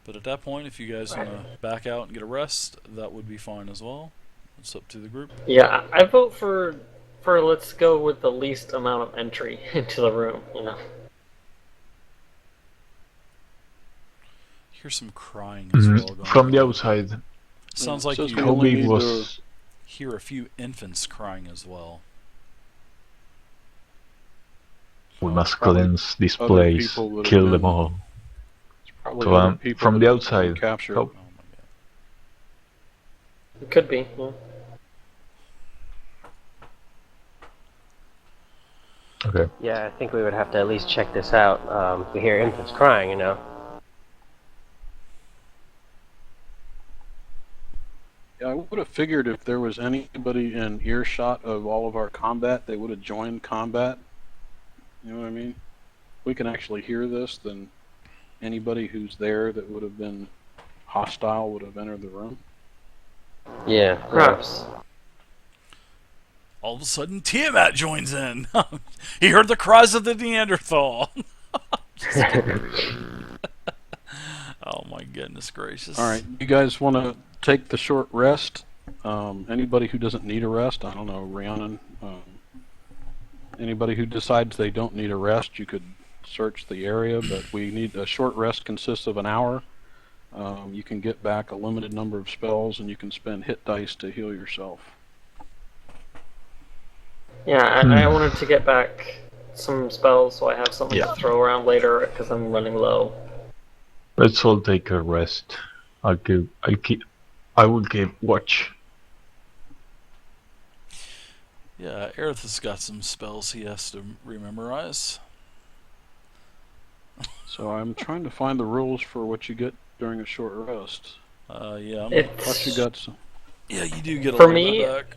But at that point, if you guys want to back out and get a rest, that would be fine as well. It's up to the group. Yeah, I vote for let's go with the least amount of entry into the room. You know. Hear some crying as well going From the on. outside, Sounds It like says we you how only big need was... hear a few infants crying as well. We So must probably cleanse this other place, people that have kill them been- all. Probably So, other people from that the have been outside, captured. how... Oh my god. It could be. Yeah. Okay. Yeah, I think we would have to at least check this out. We hear infants crying, you know. Yeah, I would have figured if there was anybody in earshot of all of our combat, they would have joined combat. You know what I mean? We can actually hear this, then anybody who's there that would have been hostile would have entered the room. Yeah, Perhaps. All of a sudden, Tiamat joins in. He heard the cries of the Neanderthal. Oh my goodness gracious. All right, you guys want to take the short rest? Anybody who doesn't need a rest, I don't know, Rhiannon. Anybody who decides they don't need a rest, you could search the area, but we need a short rest consists of an hour. You can get back a limited number of spells, and you can spend hit dice to heal yourself. Yeah, I wanted to get back some spells so I have something Yeah. to throw around later because I'm running low. Let's all take a rest. I will keep watch. Yeah, Aerith has got some spells he has to rememorize. So I'm trying to find the rules for what you get during a short rest. Yeah. Plus you got some. Yeah, you do get a For little me- bit back.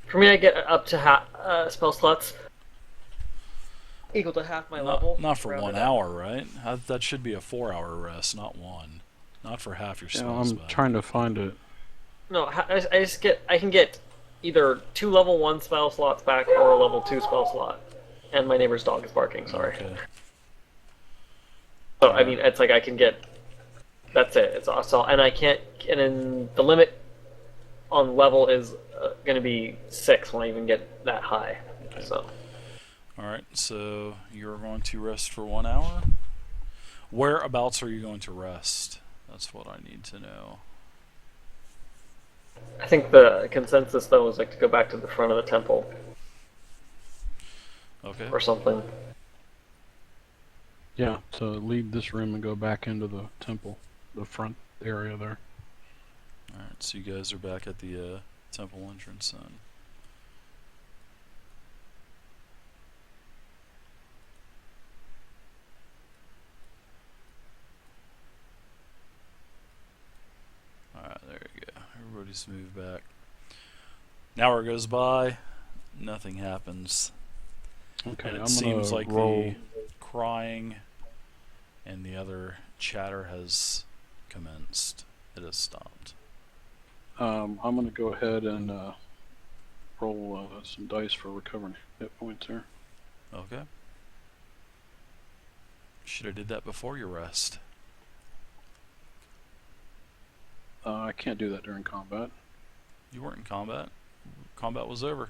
For me, I get up to half spell slots equal to half my level. Not for rounded 1 up. hour, right? That should be a 4-hour rest, not one. Not for half your Yeah, spells I'm back. trying to find it. No, I can get either 2 level 1 spell slots back or a level 2 spell slot. And my neighbor's dog is barking. Sorry. Okay. So I mean, it's like I can get. That's it. It's also, and I can't. And then the limit on level is going to be 6 when I even get that high. Okay. So Alright, so you're going to rest for 1 hour? Whereabouts are you going to rest? That's what I need to know. I think the consensus though is like to go back to the front of the temple Okay. or something. Yeah, to leave this room and go back into the temple, the front area there. Alright, so you guys are back at the temple entrance then. Alright, there you go. Everybody's moved back. An hour goes by, nothing happens. Okay, And it I'm seems gonna like roll. the crying and the other chatter has commenced. It has stopped. I'm gonna go ahead and roll some dice for recovering hit points here. Okay. Should have did that before your rest. I can't do that during combat. You weren't in combat. Combat was over.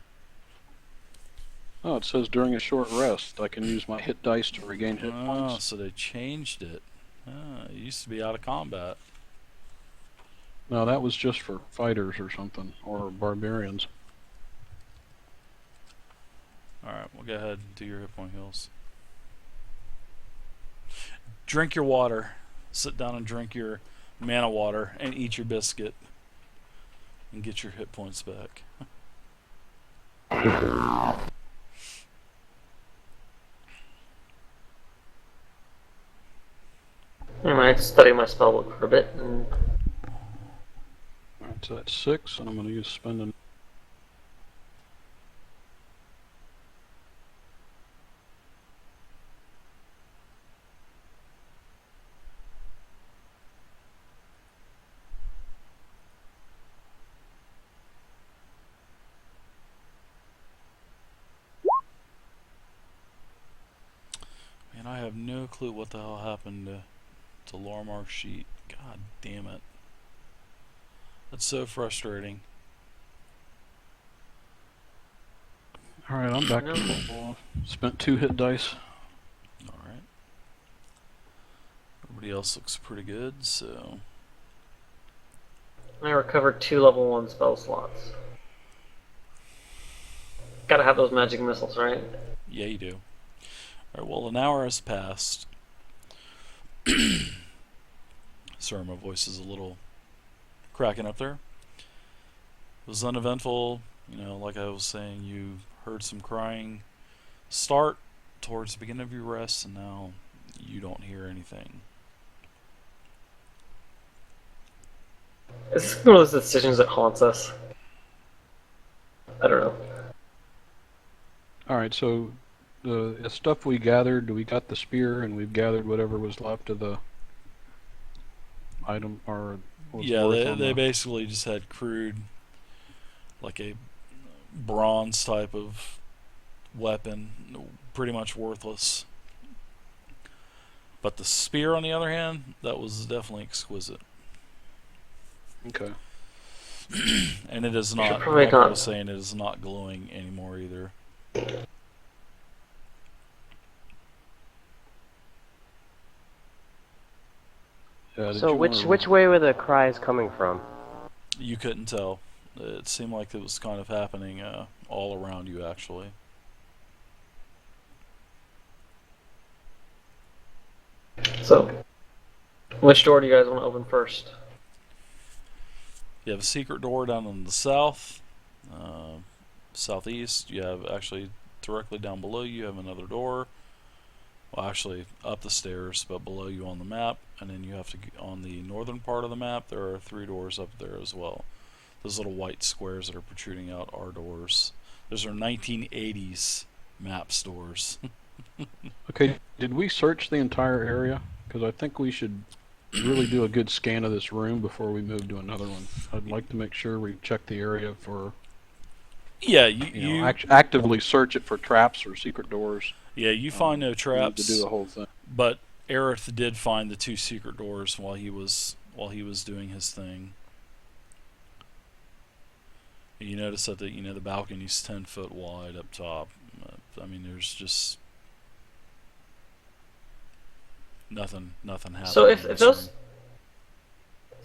Oh, it says during a short rest, I can use my hit dice to regain hit Oh, points. so they changed it. Ah, it used to be out of combat. No, that was just for fighters or something, or barbarians. Alright, well go ahead and do your hit point heals. Drink your water. Sit down and drink your mana water and eat your biscuit. And get your hit points back. I might study my spellbook for a bit. And Alright, so that's 6, and I'm gonna use spending. Man, I have no clue what the hell happened to to lore mark sheet. God damn it. That's so frustrating. Alright, I'm back No. to full. Spent 2 hit dice. Alright. Everybody else looks pretty good, so. I recovered 2 level 1 spell slots. Gotta have those magic missiles, right? Yeah, you do. Alright, well, an hour has passed. Sorry, my voice is a little cracking up there. It was uneventful. You know, like I was saying, you heard some crying start towards the beginning of your rest, and now you don't hear anything. Is this one of those decisions that haunts us? I don't know. Alright, so the stuff we gathered, we got the spear and we've gathered whatever was left of the item or was Yeah, worth they, on they the- basically just had crude, like a bronze type of weapon, pretty much worthless. But the spear, on the other hand, that was definitely exquisite. Okay. And it is should not, probably like I not- was saying, it is not glowing anymore either. Did So you which wanna- which way were the cries coming from? You couldn't tell. It seemed like it was kind of happening all around you, actually. So, which door do you guys want to open first? You have a secret door down in the south, southeast. You have actually directly down below you have another door. Well, actually up the stairs, but below you on the map. And then you have to get on the northern part of the map. There are 3 doors up there as well. Those little white squares that are protruding out are doors. Those are 1980s map doors. Okay, did we search the entire area? Because I think we should really do a good scan of this room before we move to another one. I'd like to make sure we check the area for, Yeah, you know, actively search it for traps or secret doors. yeah, you find no We need traps. to do the whole thing. But Aerith did find the 2 secret doors while he was doing his thing. You notice that the balcony's 10 foot wide up top. I mean, there's just nothing happening. So if in this those room.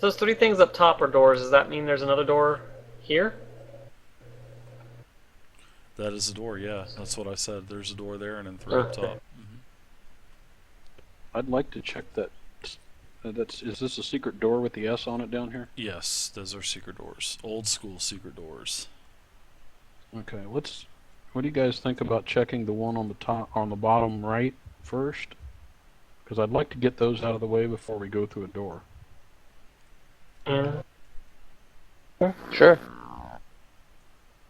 those 3 things up top are doors, does that mean there's another door here? That is a door, yeah. That's what I said. There's a door there and then 3 up Okay. top. I'd like to check that. Is this a secret door with the S on it down here? Yes, those are secret doors. Old school secret doors. Okay, what do you guys think about checking the one on the top, on the bottom right first? Because I'd like to get those out of the way before we go through a door. Yeah. Sure.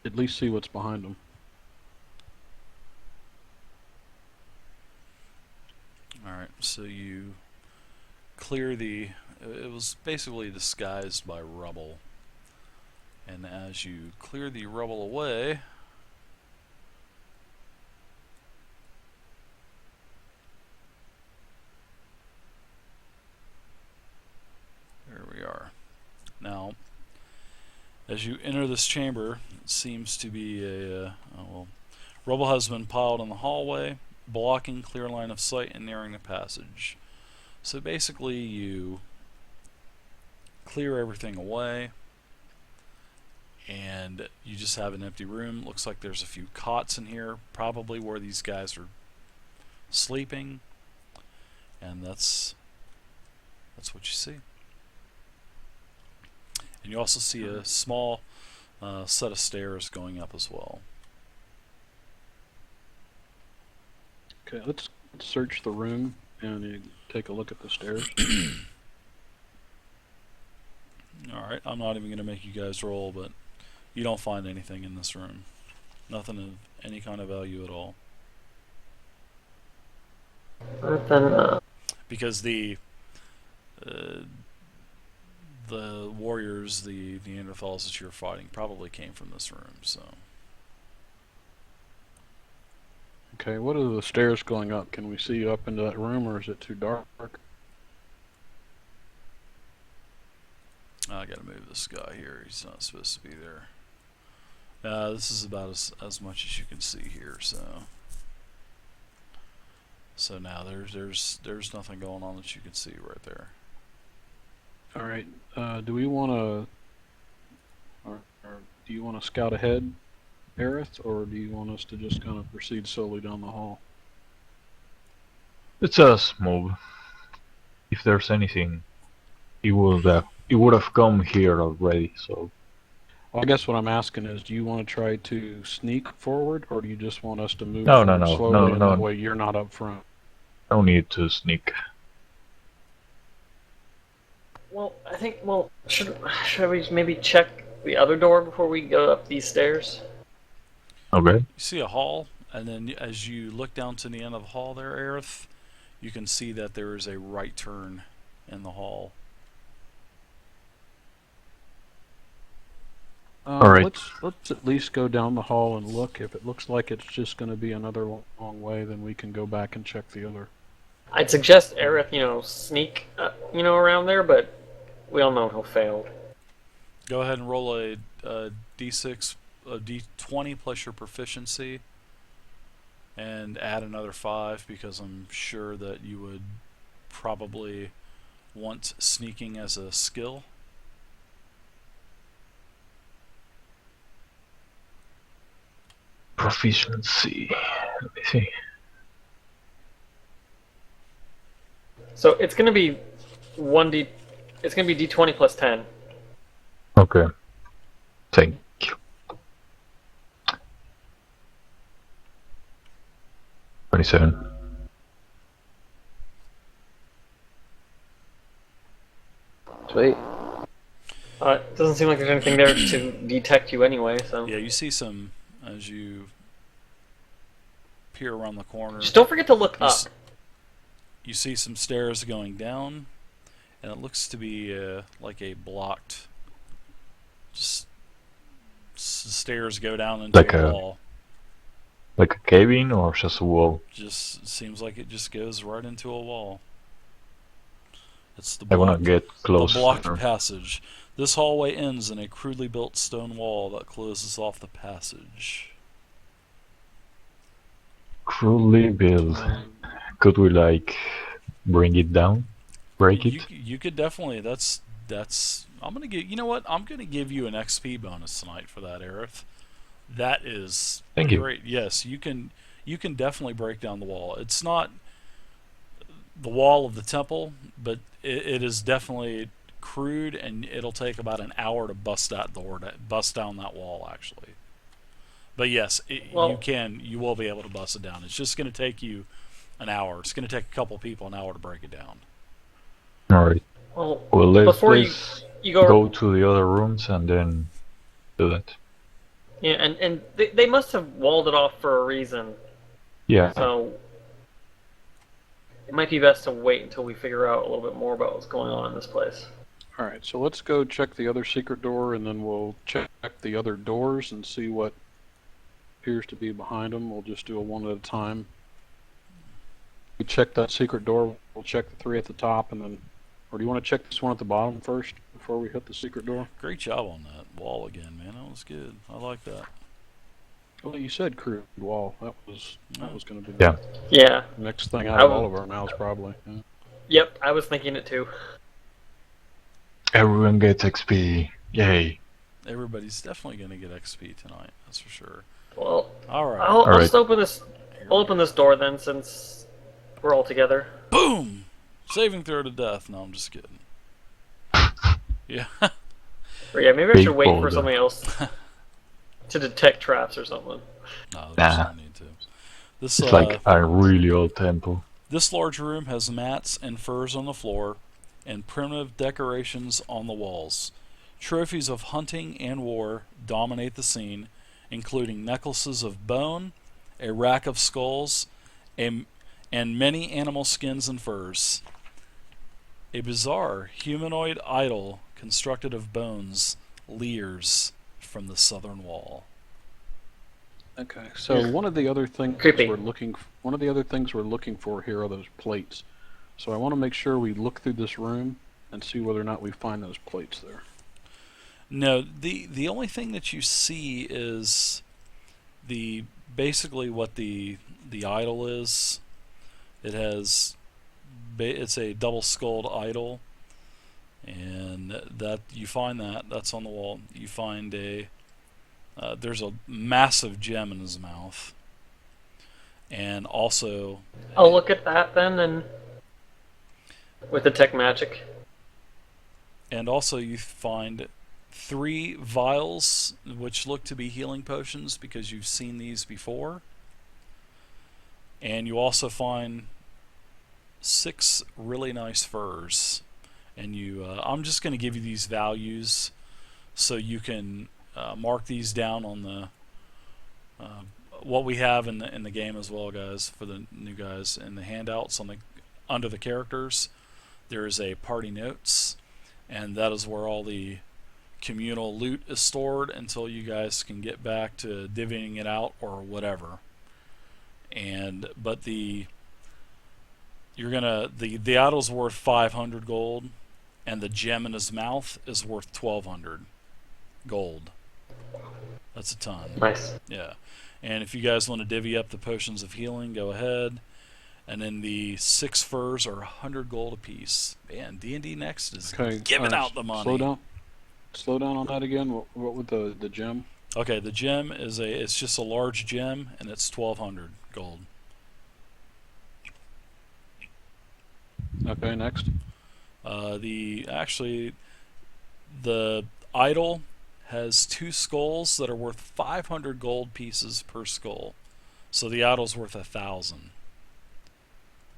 At least see what's behind them. Alright, so you clear the... It was basically disguised by rubble. And as you clear the rubble away... There we are. Now, as you enter this chamber, it seems to be rubble has been piled in the hallway, blocking clear line of sight and narrowing the passage. So basically you clear everything away and you just have an empty room. Looks like there's a few cots in here, probably where these guys are sleeping, and that's what you see. And you also see a small set of stairs going up as well. Okay, let's search the room and take a look at the stairs. Alright, I'm not even going to make you guys roll, but you don't find anything in this room. Nothing of any kind of value at all. But then, Because the warriors, the Neanderthals that you're fighting, probably came from this room, so... Okay, what are the stairs going up? Can we see up into that room or is it too dark? gotta move this guy here. He's not supposed to be there. This is about as much as you can see here. So now there's nothing going on that you can see right there. All right. Do we want to, or do you want to scout ahead, Aerith, or do you want us to just kind of proceed slowly down the hall? Let's just move. If there's anything, it would have come here already. So Well, I guess what I'm asking is, do you want to try to sneak forward, or do you just want us to move No, forward no, slowly, and no. that way you're not up front? no need to sneak. Well, I think. Well, should we maybe check the other door before we go up these stairs? Okay. You see a hall, and then as you look down to the end of the hall there, Aerith, you can see that there is a right turn in the hall. All right. Let's at least go down the hall and look. If it looks like it's just going to be another long way, then we can go back and check the other. I'd suggest Aerith, sneak, around there, but we all know he'll fail. Go ahead and roll a d6, a d20 plus your proficiency, and add another 5 because I'm sure that you would probably want sneaking as a skill. Proficiency. Let me see. So it's gonna be 1d. It's gonna be d20 plus 10. Okay. Thank you. 27. Sweet. It doesn't seem like there's anything there to detect you anyway. So Yeah, you see some as you peer around the corner. just don't forget to look You up. You see some stairs going down, and it looks to be like a blocked. Just stairs go down into Like a a- wall. Like a cabin or just a wall? Just seems like it just goes right into a wall. It's the I wanna blocked, get the closer. blocked passage. This hallway ends in a crudely built stone wall that closes off the passage. Crudely built. Could we bring it down? Break it? You could definitely. That's. I'm gonna give. You know what? I'm gonna give you an XP bonus tonight for that, Aerith. That is Thank you. great. Yes, you can. You can definitely break down the wall. It's not the wall of the temple, but it is definitely crude, and it'll take about an hour to bust that door, to bust down that wall, actually. But yes, Well- you can. You will be able to bust it down. It's just going to take you an hour. It's going to take a couple people an hour to break it down. Alright. Well, Well, let's before you go, go to the other rooms and then do that. yeah, and they must have walled it off for a reason. Yeah. So it might be best to wait until we figure out a little bit more about what's going on in this place. All right, so let's go check the other secret door, and then we'll check the other doors and see what appears to be behind them. We'll just do a one at a time. We check that secret door. We'll check the 3 at the top, and then, or do you want to check this one at the bottom first before we hit the secret door? Great job on that wall again, man. That was good. I like that. Well, you said crude wall. That was going to be Yeah. Yeah. the next thing out of all of our mouths, probably. Yeah. Yep. I was thinking it too. Everyone gets XP. Yay. Everybody's definitely going to get XP tonight. That's for sure. Well, All right. I'll Alright. just open this. I'll open this door then, since we're all together. Boom! Saving throw to death. No, I'm just kidding. Yeah. Or yeah, maybe I Big should wait for boulder. something else to detect traps or something. No, there's Nah. no need to. This It's like a really old temple. This large room has mats and furs on the floor and primitive decorations on the walls. Trophies of hunting and war dominate the scene, including necklaces of bone, a rack of skulls, and many animal skins and furs. A bizarre humanoid idol constructed of bones leers from the southern wall. Okay, so one of the other things Creepy. we're looking for here are those plates. So I want to make sure we look through this room and see whether or not we find those plates there. No, the only thing that you see is the basically what the idol is. It has it's a double skulled idol, and that you find that's on the wall. You find a there's a massive gem in his mouth, and also I'll look at that then, and with the tech magic. you find 3 vials which look to be healing potions because you've seen these before. And you also find 6 really nice furs. And I'm just going to give you these values so you can mark these down on the what we have in the game as well, guys, for the new guys. In the handouts under the characters, there is a party notes, and that is where all the communal loot is stored until you guys can get back to divvying it out or whatever. But the idol's worth 500 gold, and the gem in his mouth is worth 1,200 gold. That's a ton. Nice. Yeah. And if you guys want to divvy up the potions of healing, go ahead. And then the 6 furs are 100 gold apiece. Man, D&D Next is giving out the money. Slow down on that again. What with the gem? Okay, the gem it's just a large gem, and it's 1,200 gold. Okay, next. The idol has 2 skulls that are worth 500 gold pieces per skull. So the idol's worth 1,000.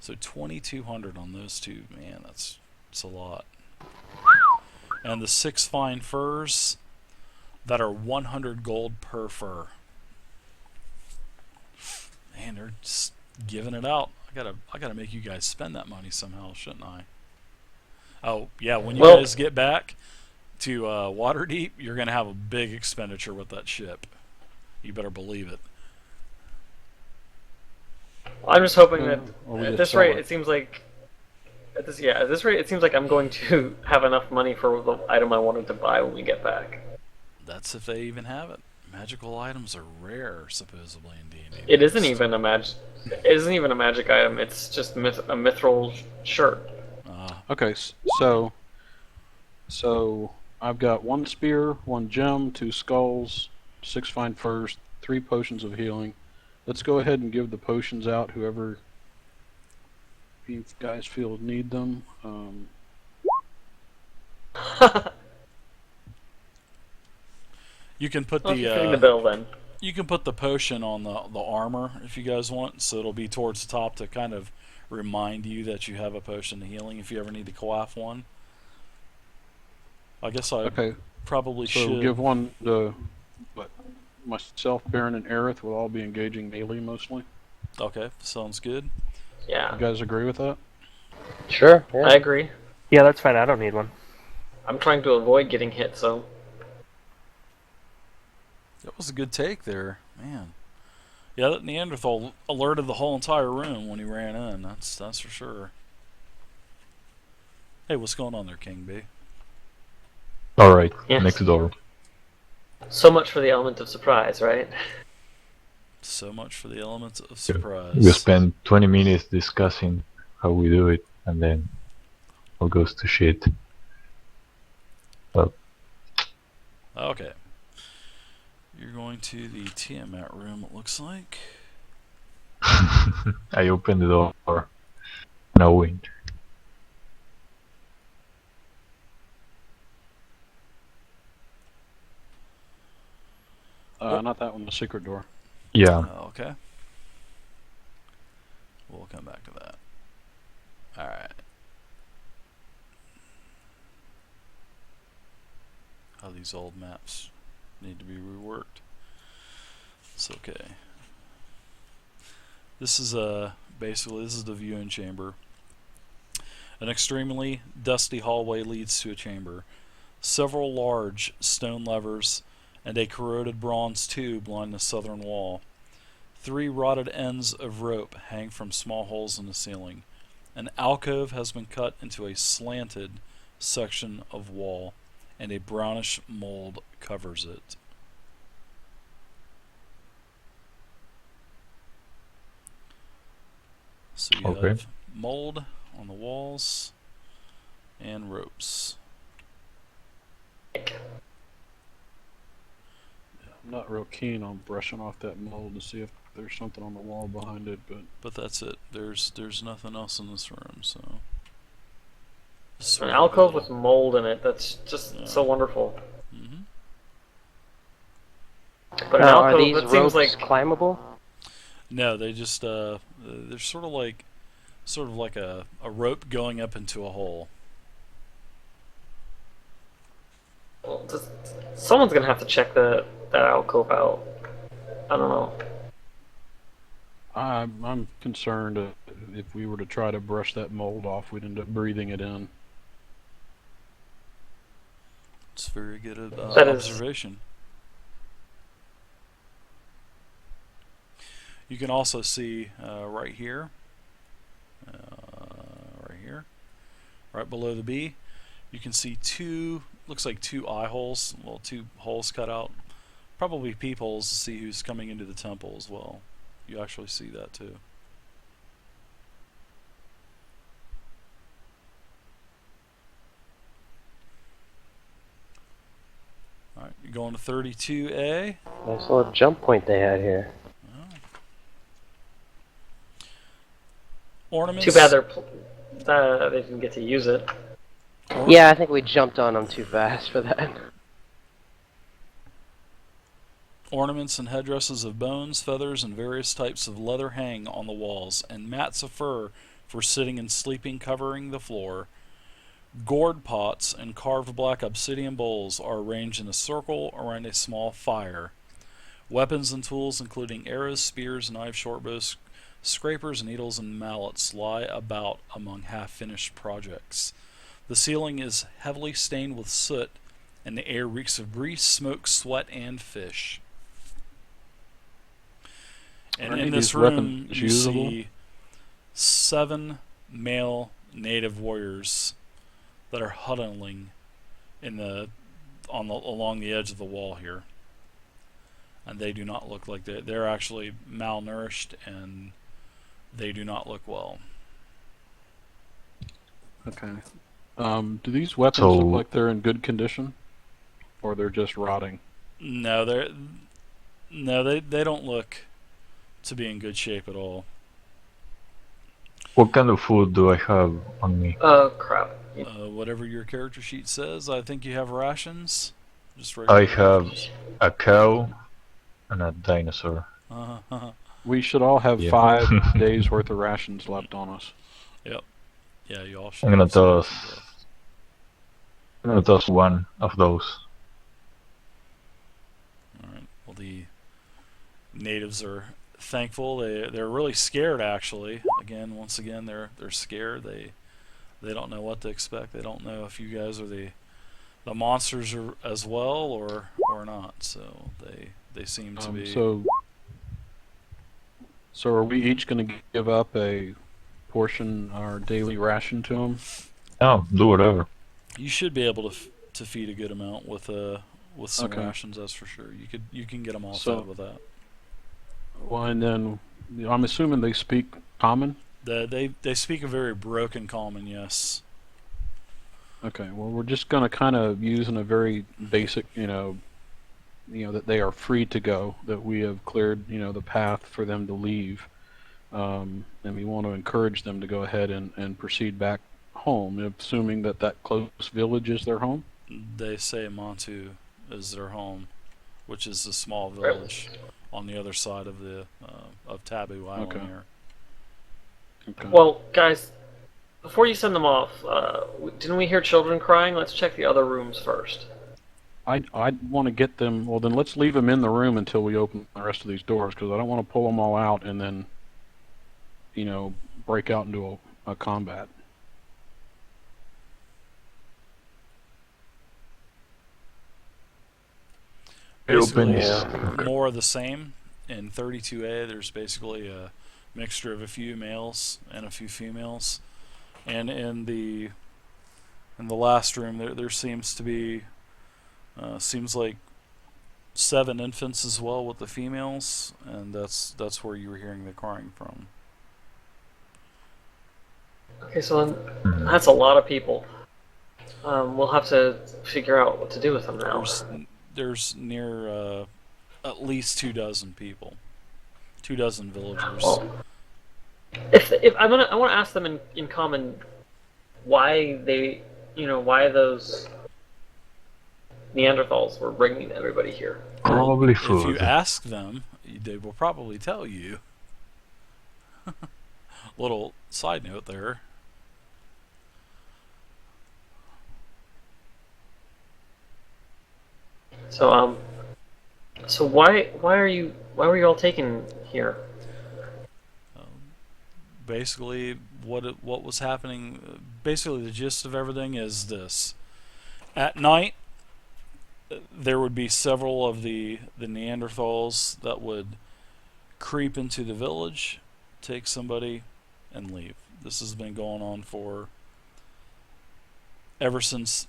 So 2,200 on those 2. Man, that's a lot. And the 6 fine furs that are 100 gold per fur. Man, they're just giving it out. I gotta make you guys spend that money somehow, shouldn't I? Oh yeah, when you guys get back to Waterdeep, you're gonna have a big expenditure with that ship. You better believe it. I'm just hoping that Or we at just this sell rate, it. it seems like at this rate, it seems like I'm going to have enough money for the item I wanted to buy when we get back. That's if they even have it. Magical items are rare, supposedly, in D&D. It isn't even a magic. It isn't even a magic item. It's just a mithril shirt. Okay, so I've got 1 spear, 1 gem, 2 skulls, 6 fine furs, 3 potions of healing. Let's go ahead and give the potions out. Whoever you guys feel need them. You can put I'll be fitting the bill then. you can put the potion on the armor if you guys want, so it'll be towards the top to kind of remind you that you have a potion of healing if you ever need to quaff one. I guess I probably So should give one to myself, Baron, and Aerith will all be engaging melee mostly. Okay, sounds good. Yeah, You guys agree with that? Sure. Yeah. I agree. Yeah, that's fine. I don't need one. I'm trying to avoid getting hit, so That was a good take there, man. Yeah, that Neanderthal alerted the whole entire room when he ran in. That's for sure. Hey, what's going on there, King B? Alright, Yes. next door. so much for the element of surprise, right? So much for the elements of We surprise. spend 20 minutes discussing how we do it, and then all goes to shit. Well, Okay. You're going to the Tiamat room, it looks like. I open the door, knowing. Not that one, the secret door. Yeah, Okay. We'll come back to that. Alright. How these old maps need to be reworked. It's okay. This is basically this is the viewing chamber. An extremely dusty hallway leads to a chamber. Several large stone levers and a corroded bronze tube line the southern wall. 3 rotted ends of rope hang from small holes in the ceiling. An alcove has been cut into a slanted section of wall. and a brownish mold covers it. So you Okay. have mold on the walls and ropes. I'm not real keen on brushing off that mold to see if there's something on the wall behind it, but But that's it. There's nothing else in this room, so. An alcove with mold in it. That's just so wonderful. Hmm. But an Now, are alcove, these that ropes seems like climbable? No, they just they're sort of like a rope going up into a hole. well, someone's gonna have to check that alcove out. I don't know. I'm concerned if we were to try to brush that mold off, we'd end up breathing it in. It's very good That is- observation. You can also see right here, right below the B, you can see looks like two eye holes, well, two holes cut out, probably peepholes to see who's coming into the temple as well. You actually see that too. All right, you're going to 32A. Nice little jump point they had here. Ornaments. Too bad they didn't get to use it. Yeah, I think we jumped on them too fast for that. Ornaments and headdresses of bones, feathers, and various types of leather hang on the walls, and mats of fur for sitting and sleeping covering the floor. Gourd pots and carved black obsidian bowls are arranged in a circle around a small fire. Weapons and tools including arrows, spears, knives, shortbows, scrapers, needles, and mallets lie about among half-finished projects. The ceiling is heavily stained with soot, and the air reeks of grease, smoke, sweat, and fish. And Are in any of this these room, weapons you usable? see 7 male native warriors that are huddling along the edge of the wall here, and they do not look like they're actually malnourished, and they do not look well. Okay. Do these weapons So- look like they're in good condition, or they're just rotting? No, they don't look to be in good shape at all. What kind of food do I have on me? Oh crap! Whatever your character sheet says, I think you have rations. Just I regular have rations. a cow and a dinosaur. We should all have Yeah. 5 days worth of rations left on us. Yeah, you all should. I'm gonna have some toss. rations left. I'm gonna toss one of those. All right. Well, the natives are thankful. They're really scared, actually. Once again, they're scared. They don't know what to expect. They don't know if you guys are the monsters are as well or not. So they seem to be. So are we each going to give up a portion, our daily ration to them? Oh, do whatever. You should be able to feed a good amount with some Okay. rations. That's for sure. You can get them all So- fed with that. Well, and then I'm assuming they speak common? They speak a very broken common, yes. Okay, well, we're just going to kind of use in a very basic, that they are free to go, that we have cleared, the path for them to leave. And we want to encourage them to go ahead and proceed back home, assuming that close village is their home. They say Montu is their home, which is a small Right. village on the other side of the of Taboo Island Okay. here. Okay. Well, guys, before you send them off, didn't we hear children crying? Let's check the other rooms first. I want to get them. Well, then let's leave them in the room until we open the rest of these doors, because I don't want to pull them all out and then, break out into a combat. I open Basically, this. more of the same. In 32A, there's basically a mixture of a few males and a few females, and in the last room there seems to be Seems like 7 infants as well with the females, and that's where you were hearing the crying from. Okay, so then Hmm. that's a lot of people. We'll have to figure out what to do with them now. There's near at least 24 people, 24 villagers. Well, if I want to ask them in common why they, why those Neanderthals were bringing everybody here. Probably If you food. ask them, they will probably tell you. Little side note there. So why were you all taken here? Basically, what was happening? Basically, the gist of everything is this: at night, there would be several of the Neanderthals that would creep into the village, take somebody, and leave. This has been going on for ever since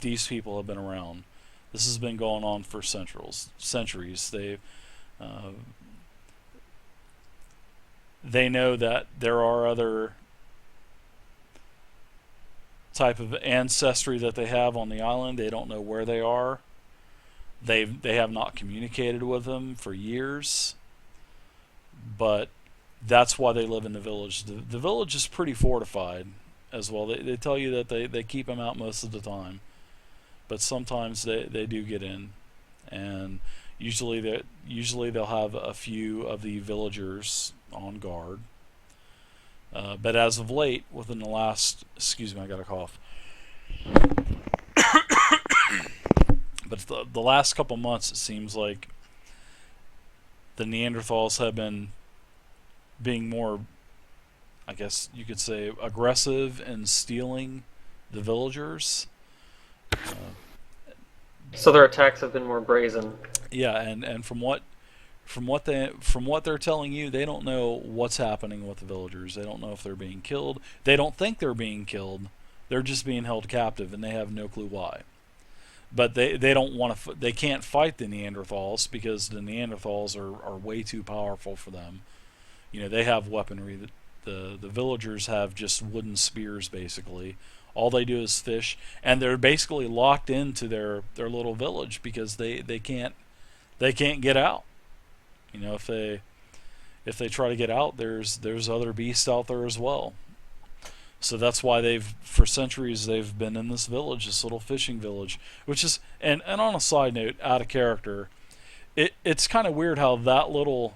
these people have been around. This has been going on for centuries. They know that there are other type of ancestry that they have on the island. They don't know where they are. They have not communicated with them for years. But that's why they live in the village. The village is pretty fortified as well. They tell you that they keep them out most of the time. But sometimes they do get in, and usually they'll have a few of the villagers on guard. But as of late, within the last, excuse me, I got a cough. But the last couple months, it seems like the Neanderthals have been being more, I guess you could say, aggressive in stealing the villagers. So their attacks have been more brazen. Yeah, and from what they're telling you, they don't know what's happening with the villagers. They don't know if they're being killed. They don't think they're being killed. They're just being held captive, and they have no clue why. But they don't want to. They can't fight the Neanderthals because the Neanderthals are way too powerful for them. They have weaponry. The villagers have just wooden spears basically. All they do is fish, and they're basically locked into their little village because they can't get out. If they try to get out, there's other beasts out there as well. So that's why for centuries they've been in this village, this little fishing village, which is and on a side note, out of character, it's kind of weird how that little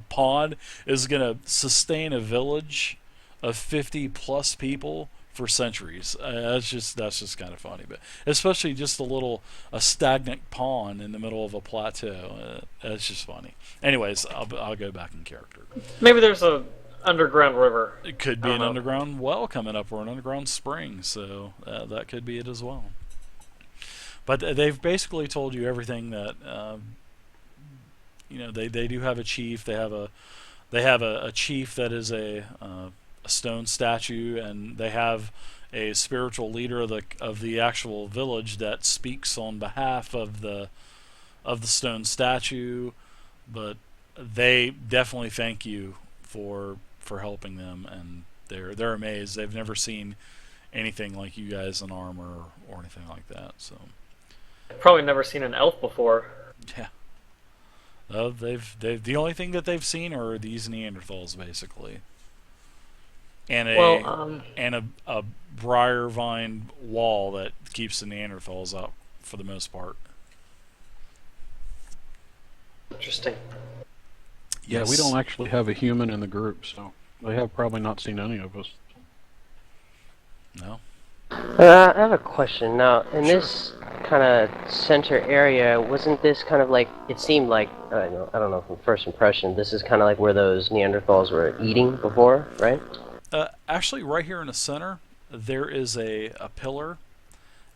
pond is gonna sustain a village of 50 plus people for centuries. That's just kind of funny, but especially just a stagnant pond in the middle of a plateau. That's just funny. Anyways, I'll go back in character. Maybe there's a underground river. It could be an underground well coming up or an underground spring, so that could be it as well. But they've basically told you everything that they do have a chief. They have a chief that is a stone statue, and they have a spiritual leader of the actual village that speaks on behalf of the stone statue. But they definitely thank you for helping them, and they're amazed. They've never seen anything like you guys in armor or anything like that. So Probably never seen an elf before. yeah. They've the only thing that they've seen are these Neanderthals basically. And a briar vine wall that keeps the Neanderthals out for the most part. Interesting. Yeah, we Yes. don't actually have a human in the group, so they have probably not seen any of us. No. I have a question. Now, in this kind of center area, wasn't this kind of like, it seemed like, I don't know from first impression, this is kind of like where those Neanderthals were eating before, right? Actually, right here in the center, there is a pillar,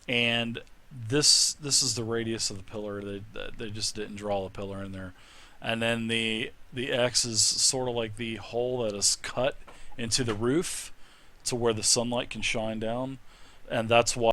and this is the radius of the pillar. They just didn't draw a pillar in there, and then the X is sort of like the hole that is cut into the roof to where the sunlight can shine down, and that's why